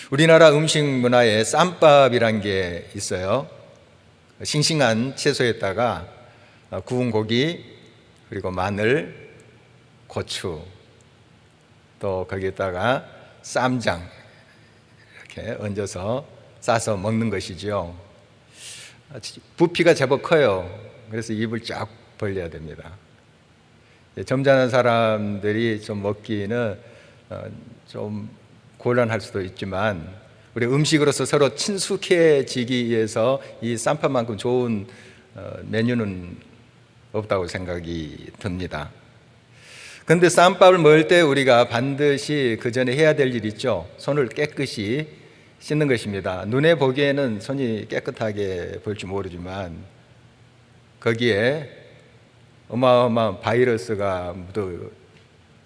우리나라 음식 문화에 쌈밥이란 게 있어요. 싱싱한 채소에다가 구운 고기, 그리고 마늘, 고추, 또 거기에다가 쌈장 이렇게 얹어서 싸서 먹는 것이죠. 부피가 제법 커요. 그래서 입을 쫙 벌려야 됩니다. 점잖은 사람들이 좀 먹기는 좀 곤란할 수도 있지만, 우리 음식으로서 서로 친숙해지기 위해서 이 쌈밥만큼 좋은 메뉴는 없다고 생각이 듭니다. 그런데 쌈밥을 먹을 때 우리가 반드시 그 전에 해야 될 일이 있죠. 손을 깨끗이 씻는 것입니다. 눈에 보기에는 손이 깨끗하게 보일지 모르지만 거기에 어마어마한 바이러스가 묻어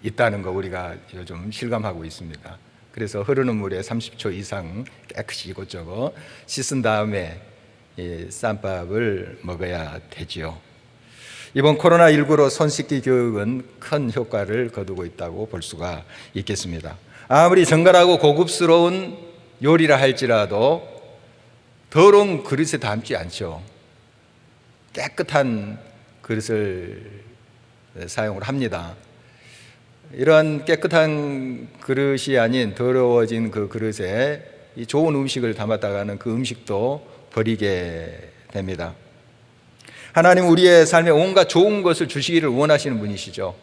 있다는 거 우리가 요즘 실감하고 있습니다. 그래서 흐르는 물에 30초 이상 깨끗이 이것저것 씻은 다음에 이 쌈밥을 먹어야 되지요. 이번 코로나19로 손 씻기 교육은 큰 효과를 거두고 있다고 볼 수가 있겠습니다. 아무리 정갈하고 고급스러운 요리라 할지라도 더러운 그릇에 담지 않죠. 깨끗한 그릇을 사용을 합니다. 이러한 깨끗한 그릇이 아닌 더러워진 그 그릇에 이 좋은 음식을 담았다가는 그 음식도 버리게 됩니다. 하나님은 우리의 삶에 온갖 좋은 것을 주시기를 원하시는 분이시죠.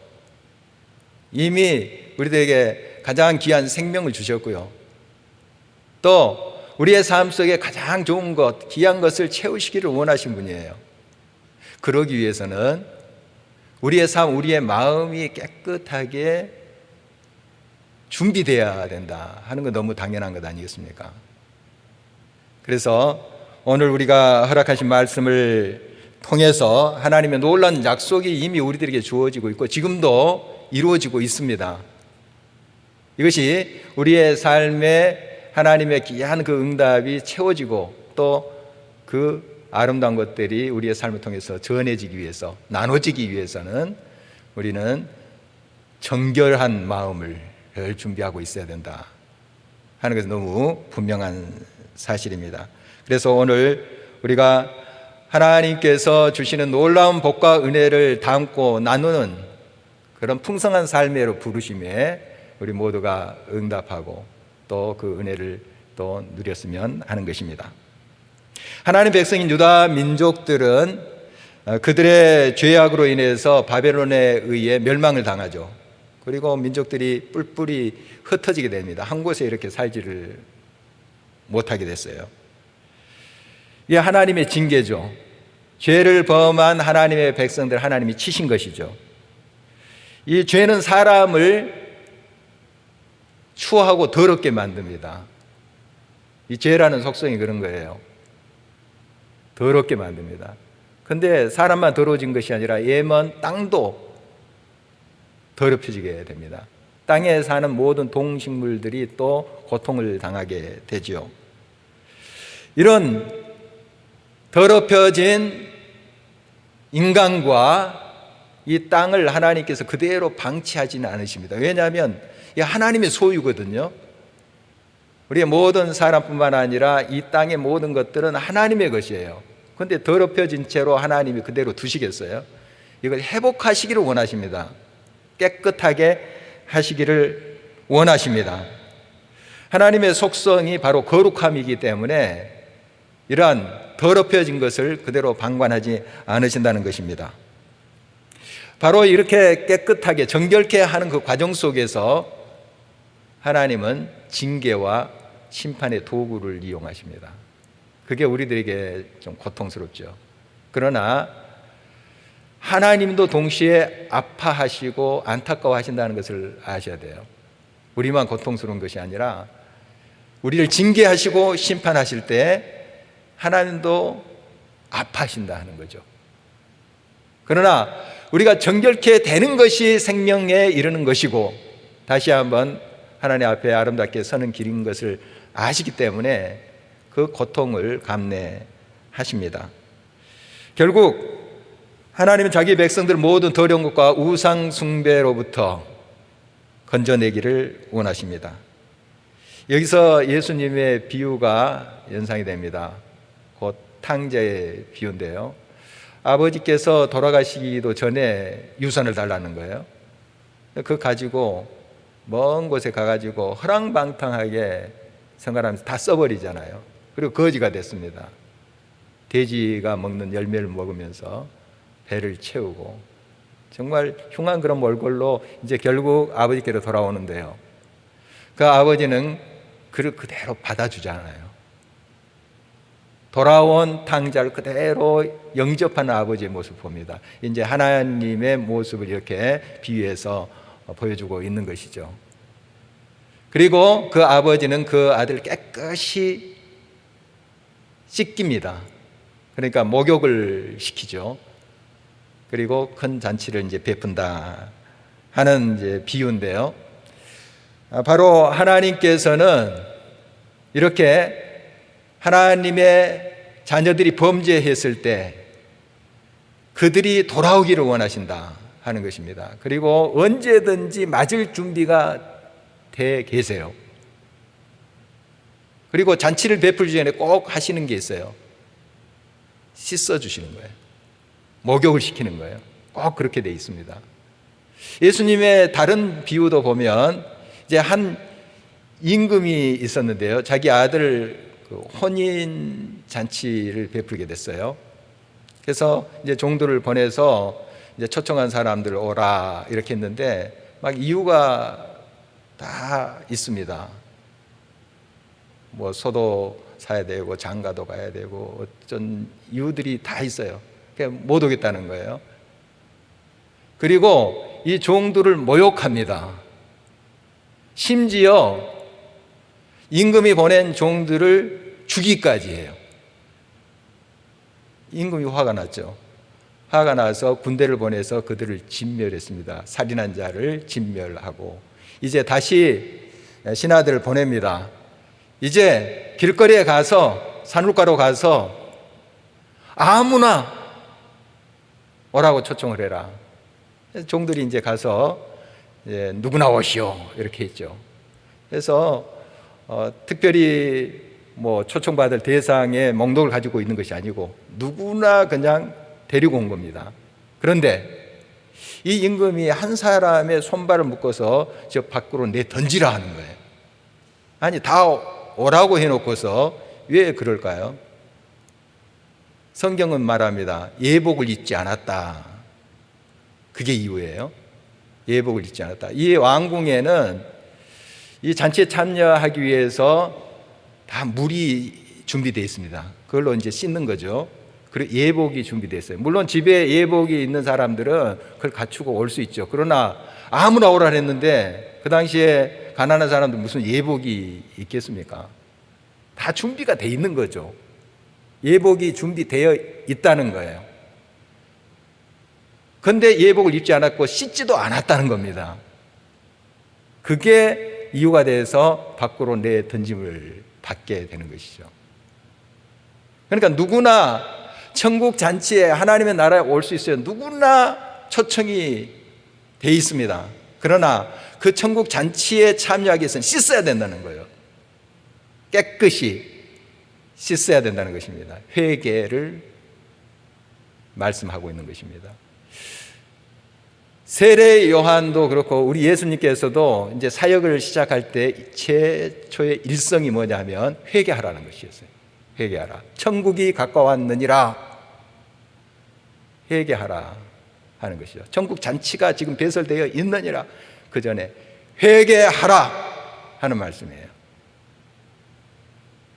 이미 우리들에게 가장 귀한 생명을 주셨고요. 또 우리의 삶 속에 가장 좋은 것, 귀한 것을 채우시기를 원하시는 분이에요. 그러기 위해서는 우리의 삶, 우리의 마음이 깨끗하게 준비되어야 된다 하는 건 너무 당연한 것 아니겠습니까? 그래서 오늘 우리가 허락하신 말씀을 통해서 하나님의 놀라운 약속이 이미 우리들에게 주어지고 있고 지금도 이루어지고 있습니다. 이것이 우리의 삶에 하나님의 귀한 그 응답이 채워지고 또 그 아름다운 것들이 우리의 삶을 통해서 전해지기 위해서, 나눠지기 위해서는 우리는 정결한 마음을 준비하고 있어야 된다 하는 것은 너무 분명한 사실입니다. 그래서 오늘 우리가 하나님께서 주시는 놀라운 복과 은혜를 담고 나누는 그런 풍성한 삶으로 부르심에 우리 모두가 응답하고 또 그 은혜를 또 누렸으면 하는 것입니다. 하나님 백성인 유다 민족들은 그들의 죄악으로 인해서 바벨론에 의해 멸망을 당하죠. 그리고 민족들이 뿔뿔이 흩어지게 됩니다. 한 곳에 이렇게 살지를 못하게 됐어요. 이게 하나님의 징계죠. 죄를 범한 하나님의 백성들 하나님이 치신 것이죠. 이 죄는 사람을 추하고 더럽게 만듭니다. 이 죄라는 속성이 그런 거예요. 더럽게 만듭니다. 그런데 사람만 더러워진 것이 아니라 예먼 땅도 더럽혀지게 됩니다. 땅에 사는 모든 동식물들이 또 고통을 당하게 되죠. 이런 더럽혀진 인간과 이 땅을 하나님께서 그대로 방치하지는 않으십니다. 왜냐하면 이 하나님의 소유거든요. 우리의 모든 사람뿐만 아니라 이 땅의 모든 것들은 하나님의 것이에요. 그런데 더럽혀진 채로 하나님이 그대로 두시겠어요? 이걸 회복하시기를 원하십니다. 깨끗하게 하시기를 원하십니다. 하나님의 속성이 바로 거룩함이기 때문에 이러한 더럽혀진 것을 그대로 방관하지 않으신다는 것입니다. 바로 이렇게 깨끗하게 정결케 하는 그 과정 속에서 하나님은 징계와 심판의 도구를 이용하십니다. 그게 우리들에게 좀 고통스럽죠. 그러나 하나님도 동시에 아파하시고 안타까워하신다는 것을 아셔야 돼요. 우리만 고통스러운 것이 아니라 우리를 징계하시고 심판하실 때 하나님도 아파하신다 하는 거죠. 그러나 우리가 정결케 되는 것이 생명에 이르는 것이고 다시 한번 하나님 앞에 아름답게 서는 길인 것을 아시기 때문에 그 고통을 감내하십니다. 결국 하나님은 자기 백성들 모든 더러운 것과 우상 숭배로부터 건져내기를 원하십니다. 여기서 예수님의 비유가 연상이 됩니다. 곧 탕자의 비유인데요. 아버지께서 돌아가시기도 전에 유산을 달라는 거예요. 그거 가지고 먼 곳에 가가지고 허랑방탕하게 생활하면서 다 써버리잖아요. 그리고 거지가 됐습니다. 돼지가 먹는 열매를 먹으면서 배를 채우고 정말 흉한 그런 몰골로 이제 결국 아버지께로 돌아오는데요. 그 아버지는 그를 그대로 받아주잖아요. 돌아온 탕자를 그대로 영접하는 아버지의 모습을 봅니다. 이제 하나님의 모습을 이렇게 비유해서 보여주고 있는 것이죠. 그리고 그 아버지는 그 아들을 깨끗이 씻깁니다. 그러니까 목욕을 시키죠. 그리고 큰 잔치를 이제 베푼다 하는 이제 비유인데요. 바로 하나님께서는 이렇게 하나님의 자녀들이 범죄했을 때 그들이 돌아오기를 원하신다 하는 것입니다. 그리고 언제든지 맞을 준비가 돼 계세요. 그리고 잔치를 베풀기 전에 꼭 하시는 게 있어요. 씻어주시는 거예요. 목욕을 시키는 거예요. 꼭 그렇게 돼 있습니다. 예수님의 다른 비유도 보면 이제 한 임금이 있었는데요. 자기 아들 혼인 잔치를 베풀게 됐어요. 그래서 이제 종들을 보내서 이제 초청한 사람들 오라 이렇게 했는데 막 이유가 다 있습니다. 뭐 소도 사야 되고 장가도 가야 되고 어쩐 이유들이 다 있어요. 그러니까 못 오겠다는 거예요. 그리고 이 종들을 모욕합니다. 심지어 임금이 보낸 종들을 죽이기까지 해요. 임금이 화가 났죠. 화가 나서 군대를 보내서 그들을 진멸했습니다. 살인한 자를 진멸하고 이제 다시 신하들을 보냅니다. 이제 길거리에 가서 산울가로 가서 아무나 오라고 초청을 해라. 종들이 이제 가서 누구나 오시오 이렇게 했죠. 그래서 특별히 뭐 초청받을 대상의 몽독을 가지고 있는 것이 아니고 누구나 그냥 데리고 온 겁니다. 그런데 이 임금이 한 사람의 손발을 묶어서 저 밖으로 내 던지라 하는 거예요. 아니 다 오라고 해놓고서 왜 그럴까요? 성경은 말합니다. 예복을 잊지 않았다. 그게 이유예요. 예복을 잊지 않았다. 이 왕궁에는 이 잔치에 참여하기 위해서 다 물이 준비되어 있습니다. 그걸로 이제 씻는 거죠. 그리고 예복이 준비되어 있어요. 물론 집에 예복이 있는 사람들은 그걸 갖추고 올 수 있죠. 그러나 아무나 오라 했는데 그 당시에 가난한 사람들 무슨 예복이 있겠습니까? 다 준비가 돼 있는 거죠. 예복이 준비되어 있다는 거예요. 그런데 예복을 입지 않았고 씻지도 않았다는 겁니다. 그게 이유가 돼서 밖으로 내 던짐을 받게 되는 것이죠. 그러니까 누구나 천국 잔치에 하나님의 나라에 올 수 있어요. 누구나 초청이 돼 있습니다. 그러나 그 천국 잔치에 참여하기 위해서는 씻어야 된다는 거예요. 깨끗이 씻어야 된다는 것입니다. 회개를 말씀하고 있는 것입니다. 세례 요한도 그렇고 우리 예수님께서도 이제 사역을 시작할 때 최초의 일성이 뭐냐면 회개하라는 것이었어요. 회개하라. 천국이 가까웠느니라. 회개하라 하는 것이죠. 천국 잔치가 지금 배설되어 있느니라. 그 전에 회개하라 하는 말씀이에요.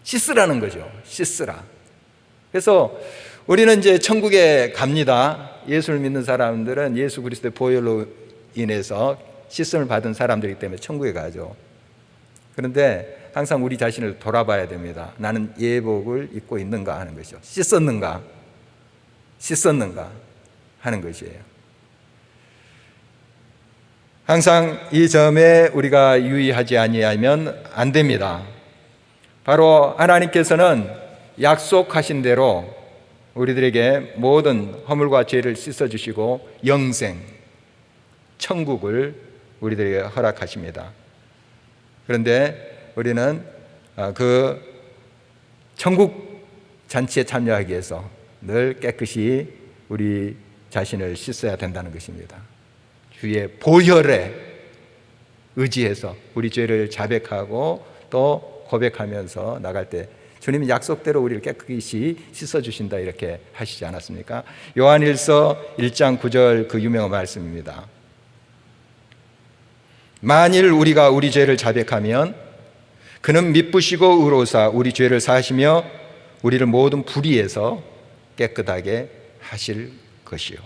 씻으라는 거죠. 씻으라. 그래서 우리는 이제 천국에 갑니다. 예수를 믿는 사람들은 예수 그리스도의 보혈로 인해서 씻음을 받은 사람들이기 때문에 천국에 가죠. 그런데 항상 우리 자신을 돌아봐야 됩니다. 나는 예복을 입고 있는가 하는 것이죠. 씻었는가 하는 것이에요. 항상 이 점에 우리가 유의하지 아니하면 안 됩니다. 바로 하나님께서는 약속하신 대로 우리들에게 모든 허물과 죄를 씻어주시고 영생, 천국을 우리들에게 허락하십니다. 그런데 우리는 그 천국 잔치에 참여하기 위해서 늘 깨끗이 우리 자신을 씻어야 된다는 것입니다. 주의 보혈에 의지해서 우리 죄를 자백하고 또 고백하면서 나갈 때 주님이 약속대로 우리를 깨끗이 씻어주신다 이렇게 하시지 않았습니까? 요한일서 1장 9절 그 유명한 말씀입니다. 만일 우리가 우리 죄를 자백하면 그는 미쁘시고 의로우사 우리 죄를 사하시며 우리를 모든 불의에서 깨끗하게 하실 것이요.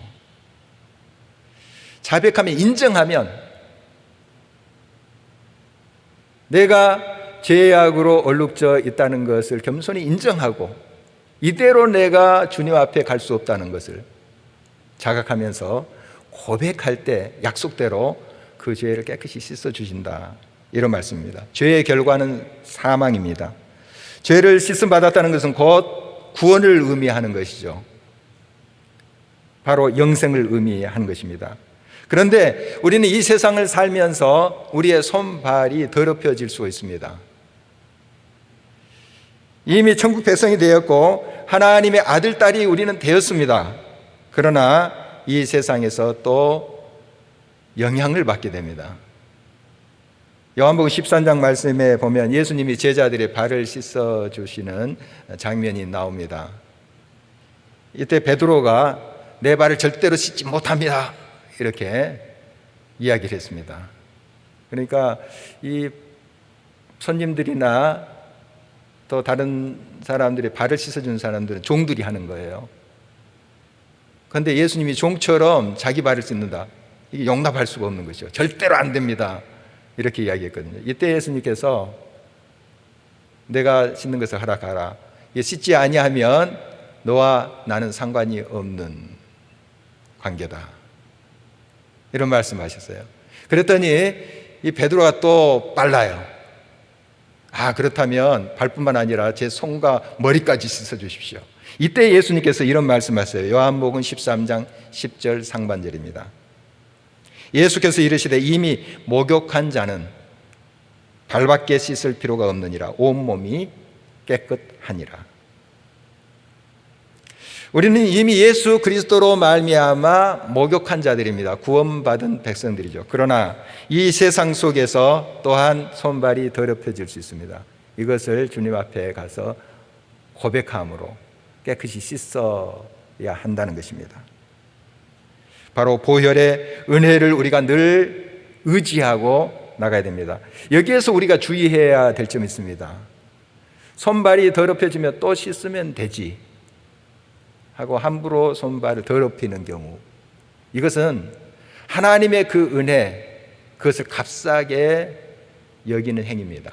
자백하면, 인정하면, 내가 죄악으로 얼룩져 있다는 것을 겸손히 인정하고 이대로 내가 주님 앞에 갈 수 없다는 것을 자각하면서 고백할 때 약속대로 그 죄를 깨끗이 씻어주신다, 이런 말씀입니다. 죄의 결과는 사망입니다. 죄를 씻음 받았다는 것은 곧 구원을 의미하는 것이죠. 바로 영생을 의미하는 것입니다. 그런데 우리는 이 세상을 살면서 우리의 손발이 더럽혀질 수 있습니다. 이미 천국 백성이 되었고 하나님의 아들, 딸이 우리는 되었습니다. 그러나 이 세상에서 또 영향을 받게 됩니다. 요한복음 13장 말씀에 보면 예수님이 제자들의 발을 씻어주시는 장면이 나옵니다. 이때 베드로가 내 발을 절대로 씻지 못합니다, 이렇게 이야기를 했습니다. 그러니까 이 손님들이나 또 다른 사람들의 발을 씻어주는 사람들은 종들이 하는 거예요. 그런데 예수님이 종처럼 자기 발을 씻는다, 이게 용납할 수가 없는 것이죠. 절대로 안 됩니다, 이렇게 이야기했거든요. 이때 예수님께서 내가 씻는 것을 허락하라, 씻지 아니하면 너와 나는 상관이 없는 관계다, 이런 말씀하셨어요. 그랬더니 이 베드로가 또 빨라요. 그렇다면 발뿐만 아니라 제 손과 머리까지 씻어주십시오. 이때 예수님께서 이런 말씀하세요. 요한복음 13장 10절 상반절입니다. 예수께서 이르시되 이미 목욕한 자는 발밖에 씻을 필요가 없느니라 온몸이 깨끗하니라. 우리는 이미 예수 그리스도로 말미암아 목욕한 자들입니다. 구원받은 백성들이죠. 그러나 이 세상 속에서 또한 손발이 더럽혀질 수 있습니다. 이것을 주님 앞에 가서 고백함으로 깨끗이 씻어야 한다는 것입니다. 바로 보혈의 은혜를 우리가 늘 의지하고 나가야 됩니다. 여기에서 우리가 주의해야 될 점이 있습니다. 손발이 더럽혀지면 또 씻으면 되지 하고 함부로 손발을 더럽히는 경우, 이것은 하나님의 그 은혜, 그것을 값싸게 여기는 행위입니다.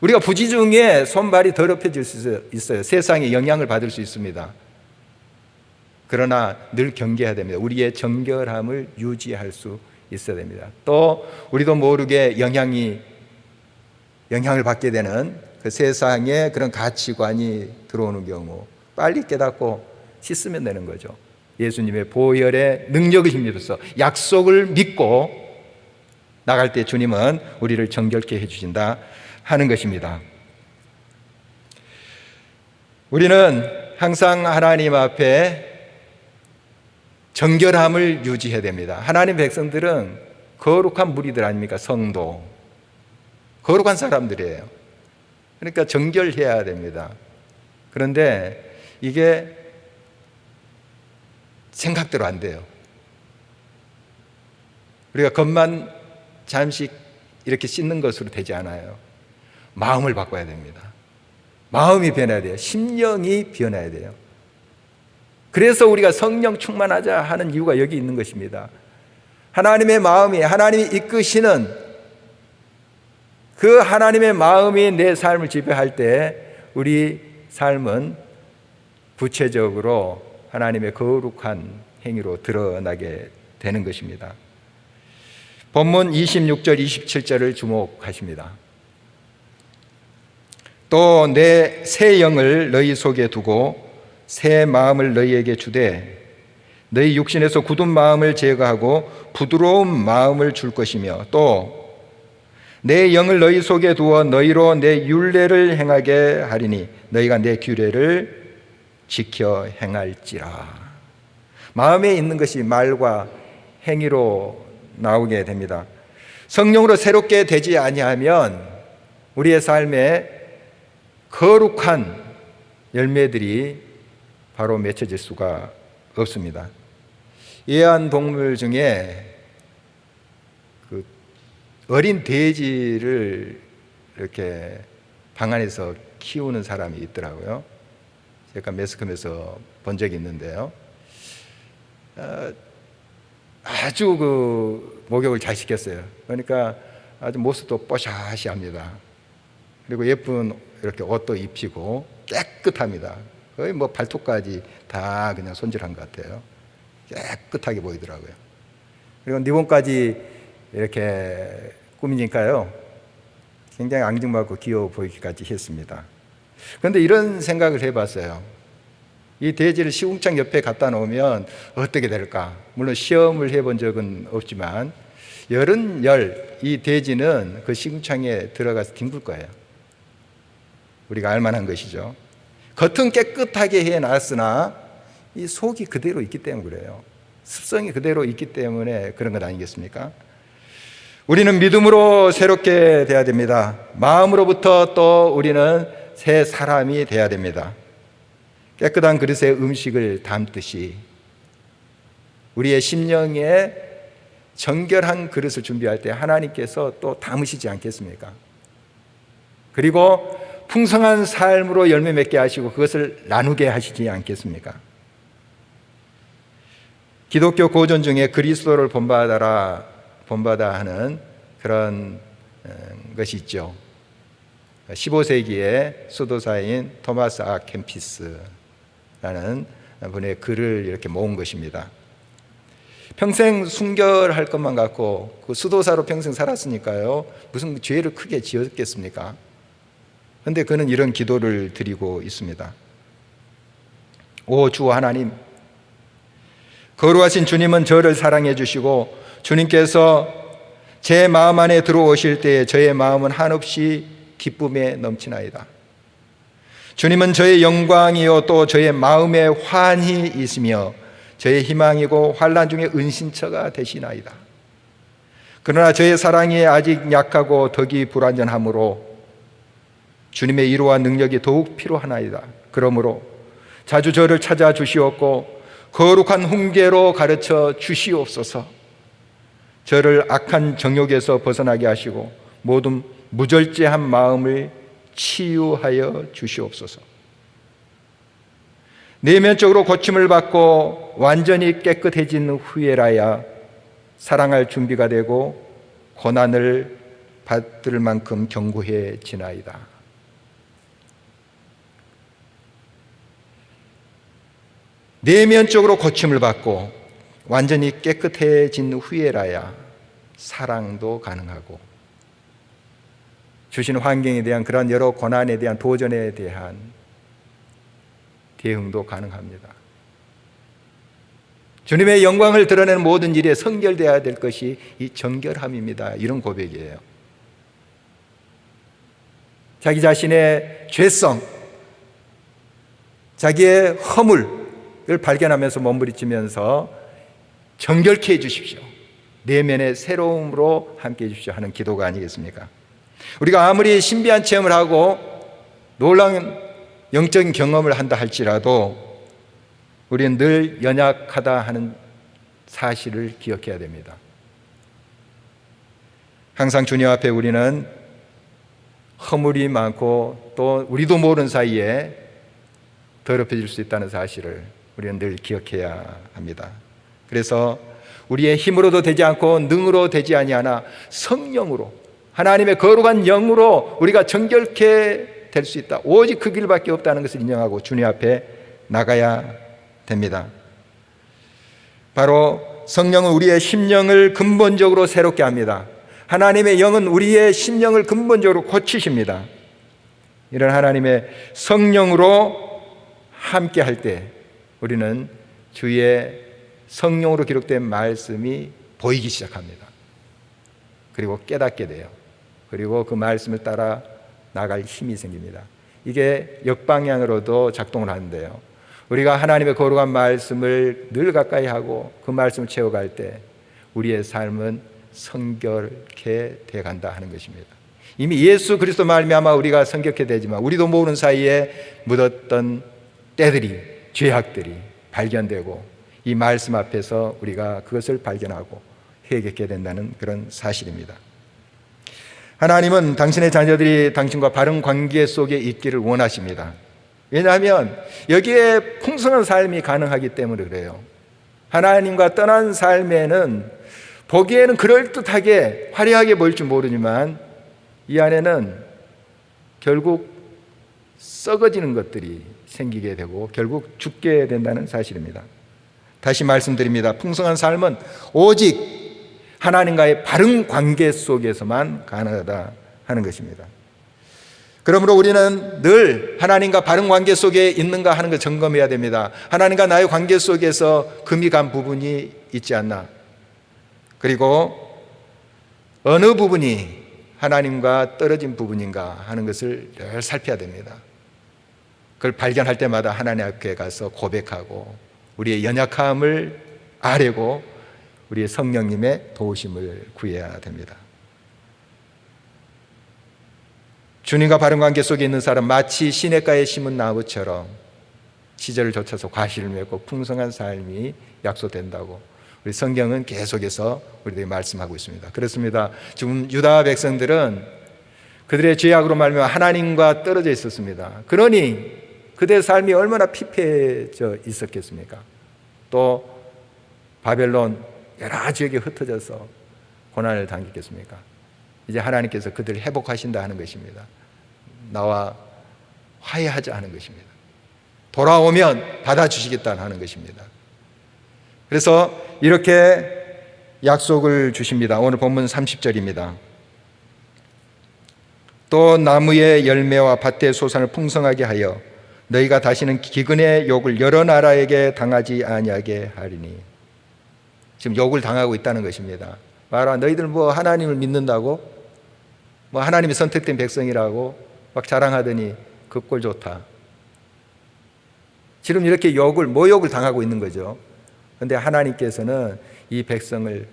우리가 부지중에 손발이 더럽혀질 수 있어요. 세상에 영향을 받을 수 있습니다. 그러나 늘 경계해야 됩니다. 우리의 정결함을 유지할 수 있어야 됩니다. 또 우리도 모르게 영향을 받게 되는 그 세상의 그런 가치관이 들어오는 경우 빨리 깨닫고 씻으면 되는 거죠. 예수님의 보혈의 능력을 힘입어서 약속을 믿고 나갈 때 주님은 우리를 정결케 해주신다 하는 것입니다. 우리는 항상 하나님 앞에 정결함을 유지해야 됩니다. 하나님 백성들은 거룩한 무리들 아닙니까? 성도, 거룩한 사람들이에요. 그러니까 정결해야 됩니다. 그런데 이게 생각대로 안 돼요. 우리가 겉만 잠시 이렇게 씻는 것으로 되지 않아요. 마음을 바꿔야 됩니다. 마음이 변해야 돼요. 심령이 변해야 돼요. 그래서 우리가 성령 충만하자 하는 이유가 여기 있는 것입니다. 하나님의 마음이, 하나님이 이끄시는 그 하나님의 마음이 내 삶을 지배할 때 우리 삶은 구체적으로 하나님의 거룩한 행위로 드러나게 되는 것입니다. 본문 26절 27절을 주목하십니다. 또 내 새 영을 너희 속에 두고 새 마음을 너희에게 주되 너희 육신에서 굳은 마음을 제거하고 부드러운 마음을 줄 것이며 또 내 영을 너희 속에 두어 너희로 내 율례를 행하게 하리니 너희가 내 규례를 지켜 행할지라. 마음에 있는 것이 말과 행위로 나오게 됩니다. 성령으로 새롭게 되지 아니하면 우리의 삶에 거룩한 열매들이 바로 맺혀질 수가 없습니다. 애완동물 중에 그 어린 돼지를 이렇게 방 안에서 키우는 사람이 있더라고요. 제가 매스컴에서 본 적이 있는데요. 아주 그 목욕을 잘 시켰어요. 그러니까 아주 모습도 뽀샤시합니다. 그리고 예쁜 이렇게 옷도 입히고 깨끗합니다. 거의 뭐 발톱까지 다 그냥 손질한 것 같아요. 깨끗하게 보이더라고요. 그리고 리본까지 이렇게 꾸미니까요, 굉장히 앙증맞고 귀여워 보이기까지 했습니다. 그런데 이런 생각을 해봤어요. 이 돼지를 시궁창 옆에 갖다 놓으면 어떻게 될까? 물론 시험을 해본 적은 없지만 열은 이 돼지는 그 시궁창에 들어가서 뒹굴 거예요. 우리가 알만한 것이죠. 겉은 깨끗하게 해놨으나 이 속이 그대로 있기 때문에 그래요. 습성이 그대로 있기 때문에 그런 것 아니겠습니까? 우리는 믿음으로 새롭게 돼야 됩니다. 마음으로부터 또 우리는 새 사람이 돼야 됩니다. 깨끗한 그릇에 음식을 담듯이 우리의 심령에 정결한 그릇을 준비할 때 하나님께서 또 담으시지 않겠습니까? 그리고 풍성한 삶으로 열매 맺게 하시고 그것을 나누게 하시지 않겠습니까? 기독교 고전 중에 그리스도를 본받아 하는 그런 것이 있죠. 15세기의 수도사인 토마스 아 캠피스라는 분의 글을 이렇게 모은 것입니다. 평생 순결할 것만 같고 그 수도사로 평생 살았으니까요, 무슨 죄를 크게 지었겠습니까? 그런데 그는 이런 기도를 드리고 있습니다. 오 주 하나님, 거룩하신 주님은 저를 사랑해 주시고 주님께서 제 마음 안에 들어오실 때에 저의 마음은 한없이 기쁨에 넘치나이다. 주님은 저의 영광이요 또 저의 마음의 환히 있으며 저의 희망이고 환난 중에 은신처가 되시나이다. 그러나 저의 사랑이 아직 약하고 덕이 불완전하므로 주님의 이로와 능력이 더욱 필요하나이다. 그러므로 자주 저를 찾아주시옵고 거룩한 훈계로 가르쳐 주시옵소서. 저를 악한 정욕에서 벗어나게 하시고 모든 무절제한 마음을 치유하여 주시옵소서. 내면적으로 고침을 받고 완전히 깨끗해진 후에라야 사랑할 준비가 되고 고난을 받을 만큼 견고해지나이다. 내면적으로 고침을 받고 완전히 깨끗해진 후에라야 사랑도 가능하고 주시는 환경에 대한 그런 여러 고난에 대한 도전에 대한 대응도 가능합니다. 주님의 영광을 드러내는 모든 일에 성결되어야 될 것이 이 정결함입니다. 이런 고백이에요. 자기 자신의 죄성, 자기의 허물을 발견하면서 몸부림치면서 정결케 해주십시오. 내면의 새로움으로 함께해 주십시오 하는 기도가 아니겠습니까? 우리가 아무리 신비한 체험을 하고 놀라운 영적인 경험을 한다 할지라도 우리는 늘 연약하다 하는 사실을 기억해야 됩니다. 항상 주님 앞에 우리는 허물이 많고 또 우리도 모르는 사이에 더럽혀질 수 있다는 사실을 우리는 늘 기억해야 합니다. 그래서 우리의 힘으로도 되지 않고 능으로 되지 아니하나 성령으로 하나님의 거룩한 영으로 우리가 정결케 될 수 있다. 오직 그 길밖에 없다는 것을 인정하고 주님 앞에 나가야 됩니다. 바로 성령은 우리의 심령을 근본적으로 새롭게 합니다. 하나님의 영은 우리의 심령을 근본적으로 고치십니다. 이런 하나님의 성령으로 함께 할 때 우리는 주의 성령으로 기록된 말씀이 보이기 시작합니다. 그리고 깨닫게 돼요. 그리고 그 말씀을 따라 나갈 힘이 생깁니다. 이게 역방향으로도 작동을 하는데요. 우리가 하나님의 거룩한 말씀을 늘 가까이 하고 그 말씀을 채워갈 때 우리의 삶은 성결케 되어간다 하는 것입니다. 이미 예수 그리스도 말미암아 우리가 성결케 되지만 우리도 모르는 사이에 묻었던 때들이, 죄악들이 발견되고 이 말씀 앞에서 우리가 그것을 발견하고 회개하게 된다는 그런 사실입니다. 하나님은 당신의 자녀들이 당신과 바른 관계 속에 있기를 원하십니다. 왜냐하면 여기에 풍성한 삶이 가능하기 때문에 그래요. 하나님과 떠난 삶에는 보기에는 그럴듯하게 화려하게 보일지 모르지만 이 안에는 결국 썩어지는 것들이 생기게 되고 결국 죽게 된다는 사실입니다. 다시 말씀드립니다. 풍성한 삶은 오직 하나님과의 바른 관계 속에서만 가능하다 하는 것입니다. 그러므로 우리는 늘 하나님과 바른 관계 속에 있는가 하는 걸 점검해야 됩니다. 하나님과 나의 관계 속에서 금이 간 부분이 있지 않나, 그리고 어느 부분이 하나님과 떨어진 부분인가 하는 것을 늘 살펴야 됩니다. 그걸 발견할 때마다 하나님 앞에 가서 고백하고 우리의 연약함을 아뢰고 우리의 성령님의 도우심을 구해야 됩니다. 주님과 바른 관계 속에 있는 사람, 마치 시냇가에 심은 나무처럼 시절을 쫓아서 과실을 맺고 풍성한 삶이 약속된다고 우리 성경은 계속해서 우리들에게 말씀하고 있습니다. 그렇습니다. 지금 유다 백성들은 그들의 죄악으로 말미암아 하나님과 떨어져 있었습니다. 그러니 그들의 삶이 얼마나 피폐해져 있었겠습니까? 또 바벨론 여러 지역에 흩어져서 고난을 당했겠습니까? 이제 하나님께서 그들을 회복하신다 하는 것입니다. 나와 화해하자 하는 것입니다. 돌아오면 받아주시겠다 하는 것입니다. 그래서 이렇게 약속을 주십니다. 오늘 본문 30절입니다. 또 나무의 열매와 밭의 소산을 풍성하게 하여 너희가 다시는 기근의 욕을 여러 나라에게 당하지 아니하게 하리니. 지금 욕을 당하고 있다는 것입니다. 봐라, 너희들 뭐 하나님을 믿는다고, 뭐 하나님이 선택된 백성이라고 막 자랑하더니 그 꼴 좋다. 지금 이렇게 모욕을 당하고 있는 거죠. 그런데 하나님께서는 이 백성을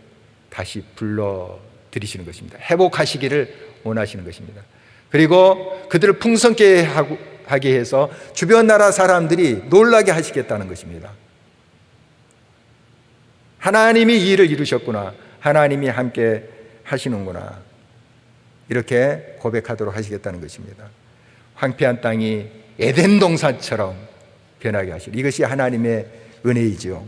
다시 불러들이시는 것입니다. 회복하시기를 원하시는 것입니다. 그리고 그들을 풍성케 하게 해서 주변 나라 사람들이 놀라게 하시겠다는 것입니다. 하나님이 이 일을 이루셨구나, 하나님이 함께 하시는구나, 이렇게 고백하도록 하시겠다는 것입니다. 황폐한 땅이 에덴 동산처럼 변하게 하시고, 이것이 하나님의 은혜이지요.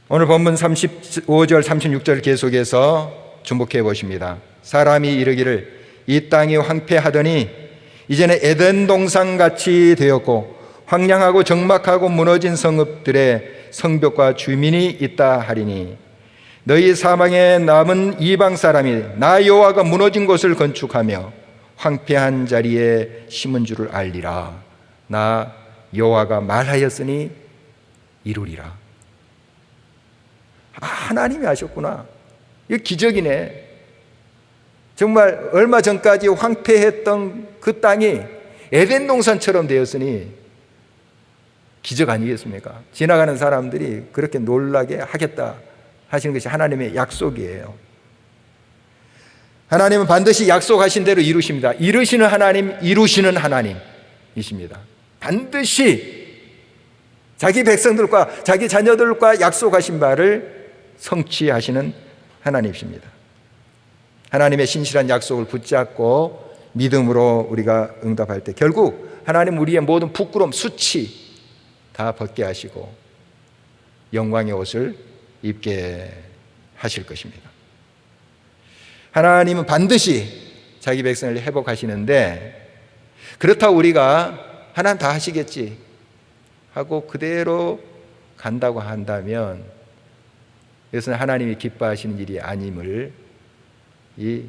오늘 본문 35절 36절 계속해서 주목해 보십니다. 사람이 이르기를 이 땅이 황폐하더니 이제는 에덴 동산같이 되었고 황량하고 적막하고 무너진 성읍들의 성벽과 주민이 있다 하리니 너희 사방에 남은 이방 사람이 나 여호와가 무너진 곳을 건축하며 황폐한 자리에 심은 줄을 알리라. 나 여호와가 말하였으니 이루리라. 하나님이 하셨구나. 이거 기적이네. 정말 얼마 전까지 황폐했던 그 땅이 에덴 동산처럼 되었으니 기적 아니겠습니까? 지나가는 사람들이 그렇게 놀라게 하겠다 하시는 것이 하나님의 약속이에요. 하나님은 반드시 약속하신 대로 이루십니다. 이루시는 하나님, 이루시는 하나님이십니다. 반드시 자기 백성들과 자기 자녀들과 약속하신 바를 성취하시는 하나님이십니다. 하나님의 신실한 약속을 붙잡고 믿음으로 우리가 응답할 때 결국 하나님 우리의 모든 부끄러움, 수치 다 벗게 하시고 영광의 옷을 입게 하실 것입니다. 하나님은 반드시 자기 백성을 회복하시는데, 그렇다고 우리가 하나님 다 하시겠지 하고 그대로 간다고 한다면 이것은 하나님이 기뻐하시는 일이 아님을 이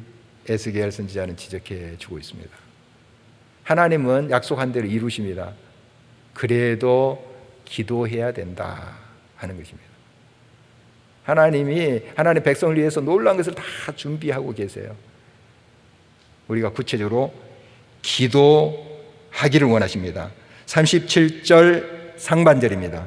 에스겔 선지자는 지적해 주고 있습니다. 하나님은 약속한 대로 이루십니다. 그래도 기도해야 된다 하는 것입니다. 하나님이 하나님 백성을 위해서 놀라운 것을 다 준비하고 계세요. 우리가 구체적으로 기도하기를 원하십니다. 37절 상반절입니다.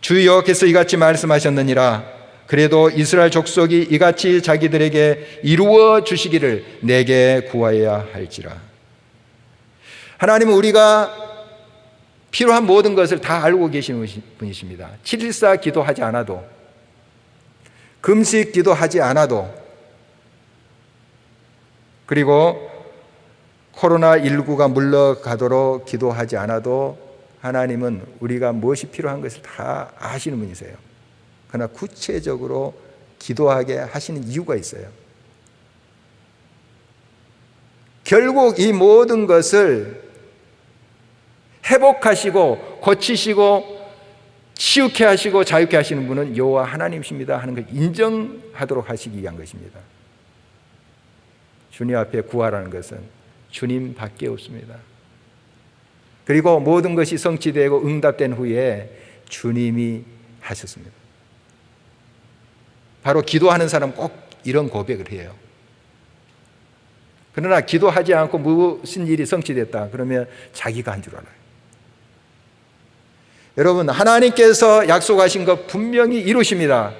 주 여호와께서 이같이 말씀하셨느니라. 그래도 이스라엘 족속이 이같이 자기들에게 이루어 주시기를 내게 구하여야 할지라. 하나님은 우리가 필요한 모든 것을 다 알고 계시는 분이십니다. 714 기도하지 않아도, 금식 기도하지 않아도, 그리고 코로나19가 물러가도록 기도하지 않아도 하나님은 우리가 무엇이 필요한 것을 다 아시는 분이세요. 그러나 구체적으로 기도하게 하시는 이유가 있어요. 결국 이 모든 것을 회복하시고 고치시고 치유케 하시고 자유케 하시는 분은 여호와 하나님이십니다 하는 걸 인정하도록 하시기 위한 것입니다. 주님 앞에 구하라는 것은 주님밖에 없습니다. 그리고 모든 것이 성취되고 응답된 후에 주님이 하셨습니다. 바로 기도하는 사람은 꼭 이런 고백을 해요. 그러나 기도하지 않고 무슨 일이 성취됐다 그러면 자기가 한 줄 알아요. 여러분, 하나님께서 약속하신 것 분명히 이루십니다.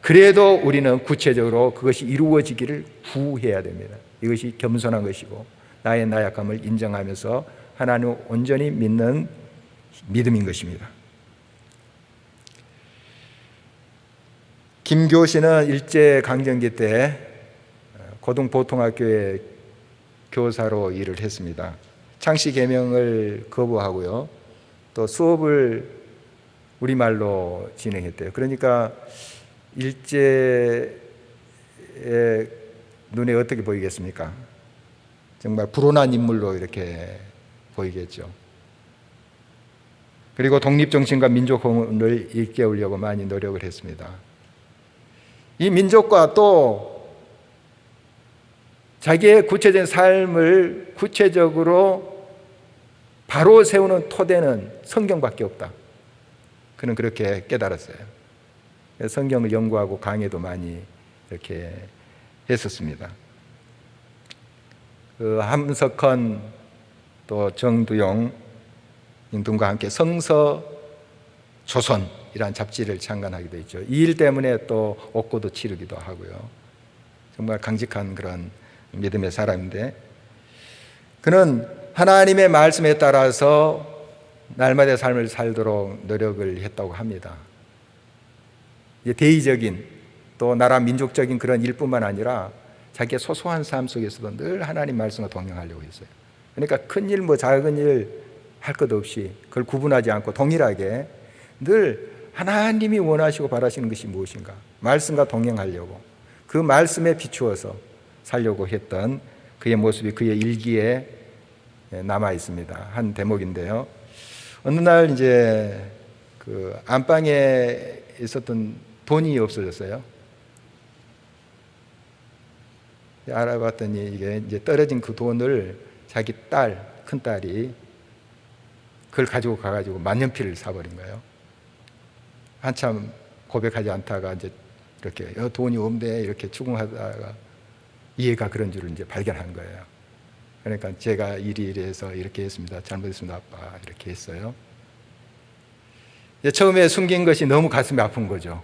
그래도 우리는 구체적으로 그것이 이루어지기를 구해야 됩니다. 이것이 겸손한 것이고 나의 나약함을 인정하면서 하나님을 온전히 믿는 믿음인 것입니다. 김교 씨는 일제강점기 때 고등보통학교에 교사로 일을 했습니다. 창씨 계명을 거부하고요. 또 수업을 우리말로 진행했대요. 그러니까 일제의 눈에 어떻게 보이겠습니까? 정말 불온한 인물로 이렇게 보이겠죠. 그리고 독립정신과 민족혼을 일깨우려고 많이 노력을 했습니다. 이 민족과 또 자기의 구체적인 삶을 구체적으로 바로 세우는 토대는 성경밖에 없다. 그는 그렇게 깨달았어요. 성경을 연구하고 강의도 많이 이렇게 했었습니다. 그 함석헌 또 정두용 등과 함께 성서조선이라는 잡지를 창간하기도 했죠. 이 일 때문에 또 옥고도 치르기도 하고요. 정말 강직한 그런 믿음의 사람인데 그는 하나님의 말씀에 따라서 날마다의 삶을 살도록 노력을 했다고 합니다. 대의적인 또 나라 민족적인 그런 일뿐만 아니라 자기의 소소한 삶 속에서도 늘 하나님 말씀과 동행하려고 했어요. 그러니까 큰일 뭐 작은 일 할 것 없이 그걸 구분하지 않고 동일하게 늘 하나님이 원하시고 바라시는 것이 무엇인가 말씀과 동행하려고 그 말씀에 비추어서 살려고 했던 그의 모습이 그의 일기에 남아 있습니다. 한 대목인데요. 어느 날 이제 그 안방에 있었던 돈이 없어졌어요. 알아봤더니 이게 이제 떨어진 그 돈을 자기 딸, 큰 딸이 그걸 가지고 가가지고 만년필을 사버린 거예요. 한참 고백하지 않다가 이제 이렇게 돈이 없네 이렇게 추궁하다가 이해가 그런 줄을 이제 발견한 거예요. 그러니까 제가 이래서 이렇게 했습니다. 잘못했습니다, 아빠. 이렇게 했어요. 처음에 숨긴 것이 너무 가슴이 아픈 거죠.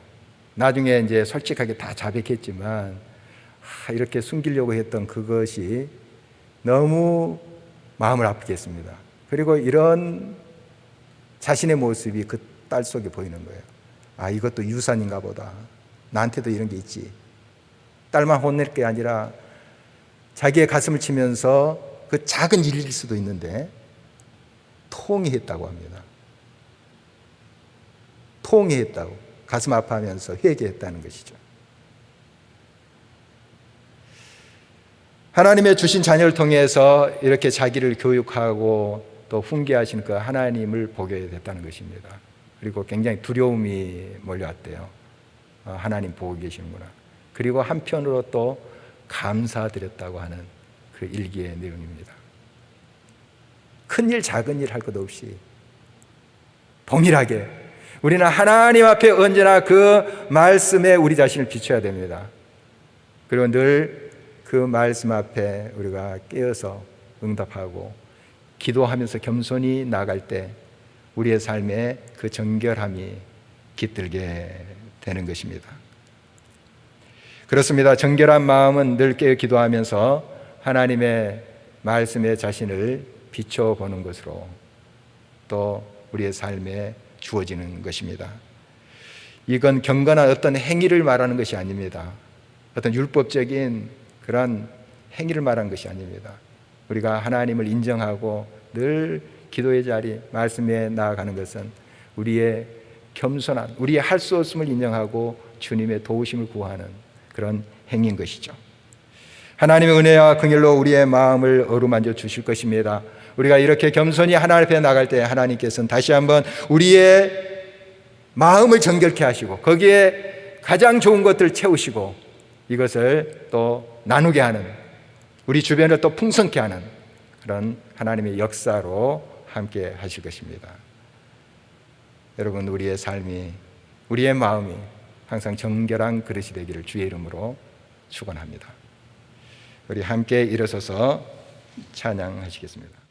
나중에 이제 솔직하게 다 자백했지만 이렇게 숨기려고 했던 그것이 너무 마음을 아프게 했습니다. 그리고 이런 자신의 모습이 그 딸 속에 보이는 거예요. 아, 이것도 유산인가 보다. 나한테도 이런 게 있지. 딸만 혼낼 게 아니라 자기의 가슴을 치면서 그 작은 일일 수도 있는데 통회했다고 합니다. 통회했다고. 가슴 아파하면서 회개했다는 것이죠. 하나님의 주신 자녀를 통해서 이렇게 자기를 교육하고 또 훈계하시는 그 하나님을 보게 됐다는 것입니다. 그리고 굉장히 두려움이 몰려왔대요. 하나님 보고 계시는구나. 그리고 한편으로 또 감사드렸다고 하는 그 일기의 내용입니다. 큰일 작은 일 할 것 없이 동일하게 우리는 하나님 앞에 언제나 그 말씀에 우리 자신을 비춰야 됩니다. 그리고 늘 그 말씀 앞에 우리가 깨어서 응답하고 기도하면서 겸손히 나갈 때 우리의 삶에 그 정결함이 깃들게 되는 것입니다. 그렇습니다. 정결한 마음은 늘 깨어 기도하면서 하나님의 말씀에 자신을 비춰보는 것으로 또 우리의 삶에 주어지는 것입니다. 이건 경건한 어떤 행위를 말하는 것이 아닙니다. 어떤 율법적인 그런 행위를 말하는 것이 아닙니다. 우리가 하나님을 인정하고 늘 기도의 자리, 말씀에 나아가는 것은 우리의 겸손한, 우리의 할 수 없음을 인정하고 주님의 도우심을 구하는 그런 행위인 것이죠. 하나님의 은혜와 긍휼로 우리의 마음을 어루만져 주실 것입니다. 우리가 이렇게 겸손히 하나님 앞에 나갈 때 하나님께서는 다시 한번 우리의 마음을 정결케 하시고 거기에 가장 좋은 것들을 채우시고 이것을 또 나누게 하는, 우리 주변을 또 풍성케 하는 그런 하나님의 역사로 함께 하실 것입니다. 여러분, 우리의 삶이, 우리의 마음이 항상 정결한 그릇이 되기를 주의 이름으로 축원합니다. 우리 함께 일어서서 찬양하시겠습니다.